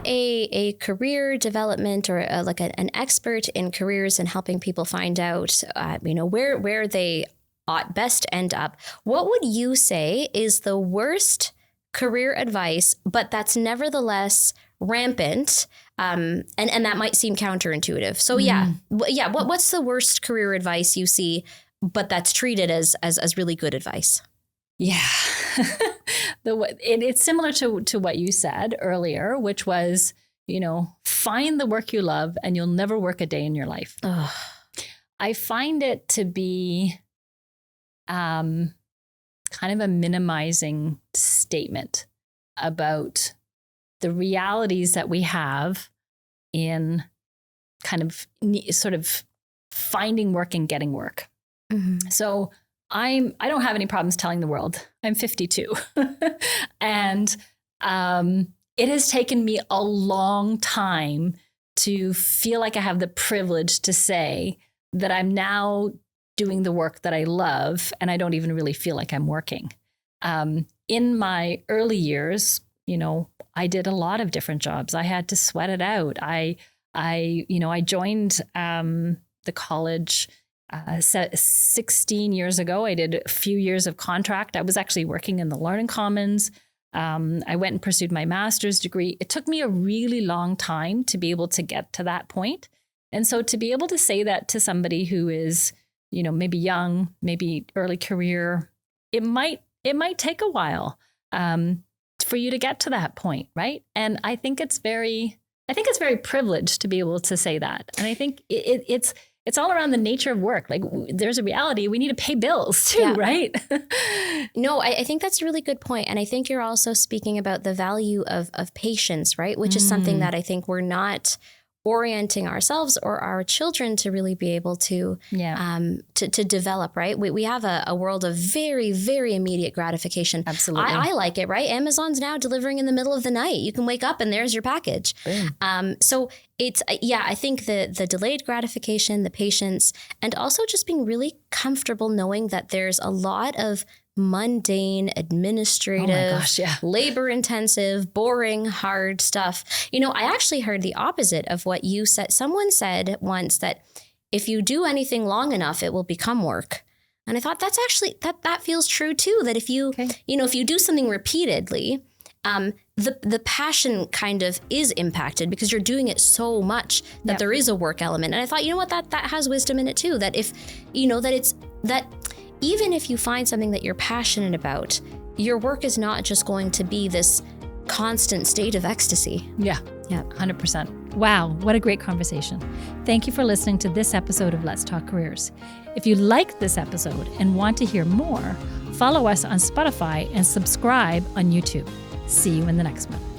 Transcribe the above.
a career development or an expert in careers and helping people find out, where they ought best end up, what would you say is the worst career advice, but that's nevertheless rampant, and that might seem counterintuitive? So what's the worst career advice you see, but that's treated as really good advice? Yeah. It's similar to what you said earlier, which was, find the work you love and you'll never work a day in your life. Ugh. I find it to be kind of a minimizing statement about the realities that we have in kind of sort of finding work and getting work. Mm-hmm. So I don't have any problems telling the world I'm 52. And it has taken me a long time to feel like I have the privilege to say that I'm now doing the work that I love, and I don't even really feel like I'm working. In my early years, I did a lot of different jobs. I had to sweat it out. I joined the college 16 years ago. I did a few years of contract. I was actually working in the Learning Commons. I went and pursued my master's degree. It took me a really long time to be able to get to that point. And so to be able to say that to somebody who is, maybe young, maybe early career, it might take a while for you to get to that point, right? And I think it's very privileged to be able to say that. And I think it's all around the nature of work. Like, there's a reality. We need to pay bills too, right? No, I think that's a really good point. And I think you're also speaking about the value of patience, right? Which is something that I think we're not orienting ourselves or our children to really be able to to develop, right? We have a world of very, very immediate gratification. Absolutely. I like it, right? Amazon's now delivering in the middle of the night. You can wake up and there's your package. So it's, I think the delayed gratification, the patience, and also just being really comfortable knowing that there's a lot of mundane, administrative, labor-intensive, boring, hard stuff. I actually heard the opposite of what you said. Someone said once that if you do anything long enough, it will become work. And I thought that's actually, that feels true too, that if you, if you do something repeatedly, the passion kind of is impacted because you're doing it so much that there is a work element. And I thought, that has wisdom in it too, that if, that even if you find something that you're passionate about, your work is not just going to be this constant state of ecstasy. Yeah, 100%. Wow, what a great conversation. Thank you for listening to this episode of Let's Talk Careers. If you liked this episode and want to hear more, follow us on Spotify and subscribe on YouTube. See you in the next one.